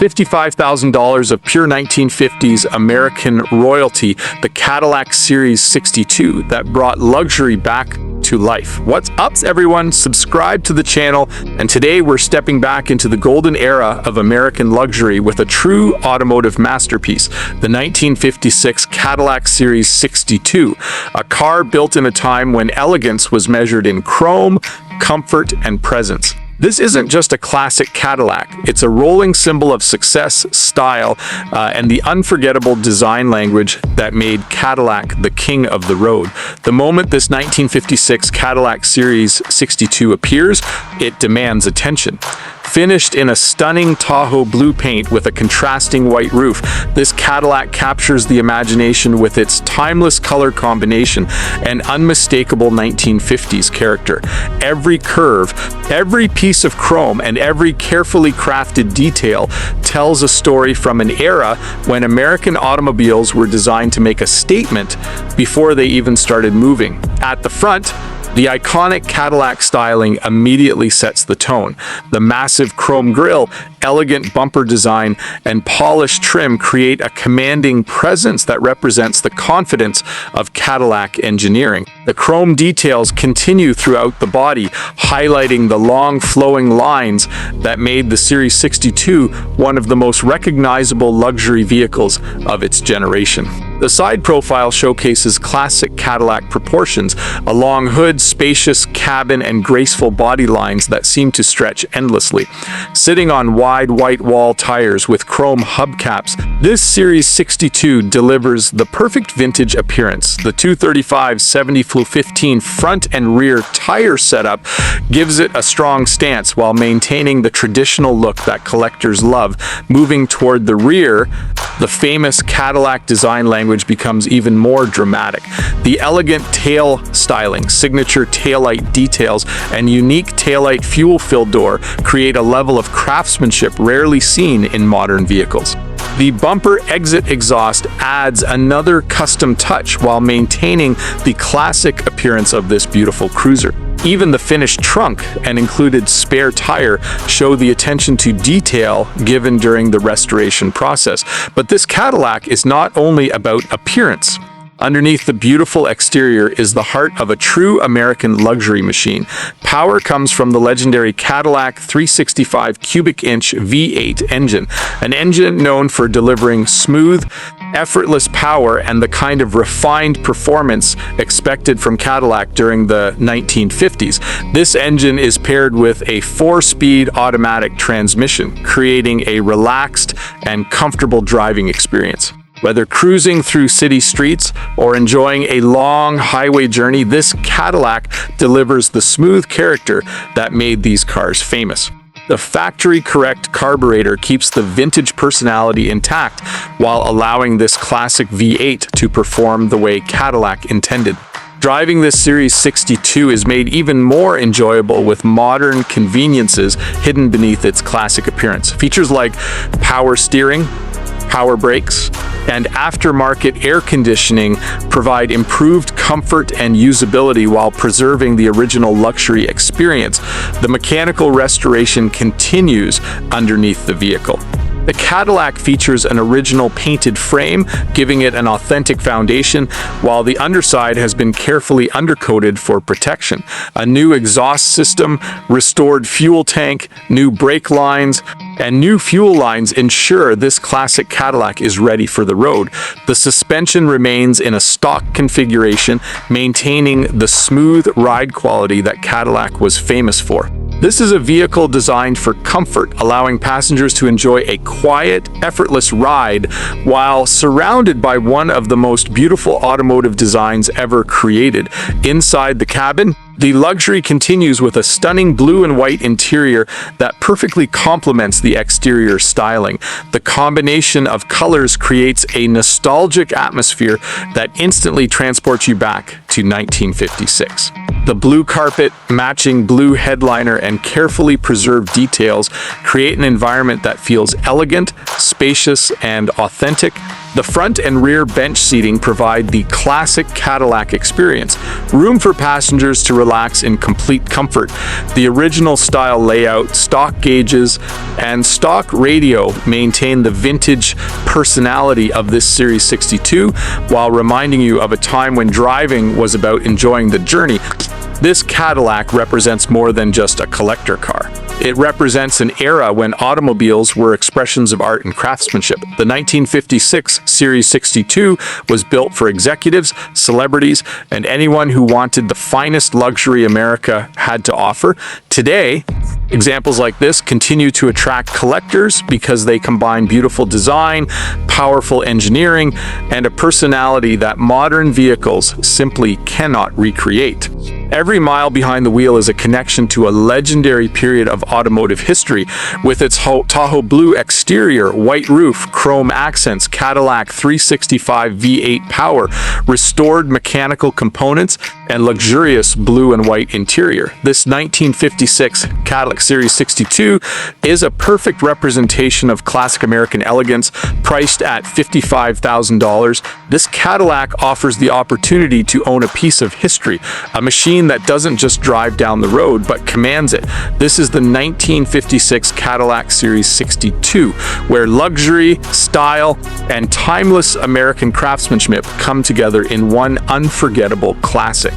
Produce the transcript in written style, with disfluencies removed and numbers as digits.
$55,000 of pure 1950s American royalty, the Cadillac Series 62, that brought luxury back to life. What's up, everyone? Subscribe to the channel, and today we're stepping back into the golden era of American luxury with a true automotive masterpiece, the 1956 Cadillac Series 62, a car built in a time when elegance was measured in chrome, comfort, and presence. This isn't just a classic Cadillac, it's a rolling symbol of success, style, and the unforgettable design language that made Cadillac the king of the road. The moment this 1956 Cadillac Series 62 appears, it demands attention. Finished in a stunning Tahoe Blue paint with a contrasting white roof, this Cadillac captures the imagination with its timeless color combination and unmistakable 1950s character. Every curve, every piece of chrome, and every carefully crafted detail tells a story from an era when American automobiles were designed to make a statement before they even started moving. At the front, the iconic Cadillac styling immediately sets the tone. The massive chrome grille, elegant bumper design, and polished trim create a commanding presence that represents the confidence of Cadillac engineering. The chrome details continue throughout the body, highlighting the long flowing lines that made the Series 62 one of the most recognizable luxury vehicles of its generation. The side profile showcases classic Cadillac proportions, a long hood, spacious cabin, and graceful body lines that seem to stretch endlessly. Sitting on wide white wall tires with chrome hubcaps, this Series 62 delivers the perfect vintage appearance. The 235/70/15 front and rear tire setup gives it a strong stance while maintaining the traditional look that collectors love. Moving toward the rear, the famous Cadillac design language becomes even more dramatic. The elegant tail styling, signature taillight details, and unique taillight fuel-filled door create a level of craftsmanship rarely seen in modern vehicles. The bumper exit exhaust adds another custom touch while maintaining the classic appearance of this beautiful cruiser. Even the finished trunk and included spare tire show the attention to detail given during the restoration process. But this Cadillac is not only about appearance. Underneath the beautiful exterior is the heart of a true American luxury machine. Power comes from the legendary Cadillac 365 cubic inch V8 engine, an engine known for delivering smooth, effortless power and the kind of refined performance expected from Cadillac during the 1950s. This engine is paired with a 4-speed automatic transmission, creating a relaxed and comfortable driving experience. Whether cruising through city streets or enjoying a long highway journey, this Cadillac delivers the smooth character that made these cars famous. The factory-correct carburetor keeps the vintage personality intact while allowing this classic V8 to perform the way Cadillac intended. Driving this Series 62 is made even more enjoyable with modern conveniences hidden beneath its classic appearance. Features like power steering, power brakes, and aftermarket air conditioning provide improved comfort and usability while preserving the original luxury experience. The mechanical restoration continues underneath the vehicle. The Cadillac features an original painted frame, giving it an authentic foundation, while the underside has been carefully undercoated for protection. A new exhaust system, restored fuel tank, new brake lines, and new fuel lines ensure this classic Cadillac is ready for the road. The suspension remains in a stock configuration, maintaining the smooth ride quality that Cadillac was famous for. This is a vehicle designed for comfort, allowing passengers to enjoy a quiet, effortless ride while surrounded by one of the most beautiful automotive designs ever created. Inside the cabin, the luxury continues with a stunning blue and white interior that perfectly complements the exterior styling. The combination of colors creates a nostalgic atmosphere that instantly transports you back to 1956. The blue carpet, matching blue headliner, and carefully preserved details create an environment that feels elegant, spacious, and authentic. The front and rear bench seating provide the classic Cadillac experience, room for passengers to relax in complete comfort. The original style layout, stock gauges, and stock radio maintain the vintage personality of this Series 62, while reminding you of a time when driving was about enjoying the journey. This Cadillac represents more than just a collector car. It represents an era when automobiles were expressions of art and craftsmanship. The 1956 Series 62 was built for executives, celebrities, and anyone who wanted the finest luxury America had to offer. Today, examples like this continue to attract collectors because they combine beautiful design, powerful engineering, and a personality that modern vehicles simply cannot recreate. Every mile behind the wheel is a connection to a legendary period of automotive history. With its Tahoe Blue exterior, white roof, chrome accents, Cadillac 365 V8 power, restored mechanical components, and luxurious blue and white interior. This 1956 Cadillac Series 62 is a perfect representation of classic American elegance, priced at $55,000. This Cadillac offers the opportunity to own a piece of history, a machine that doesn't just drive down the road, but commands it. This is the 1956 Cadillac Series 62, where luxury, style, and timeless American craftsmanship come together in one unforgettable classic.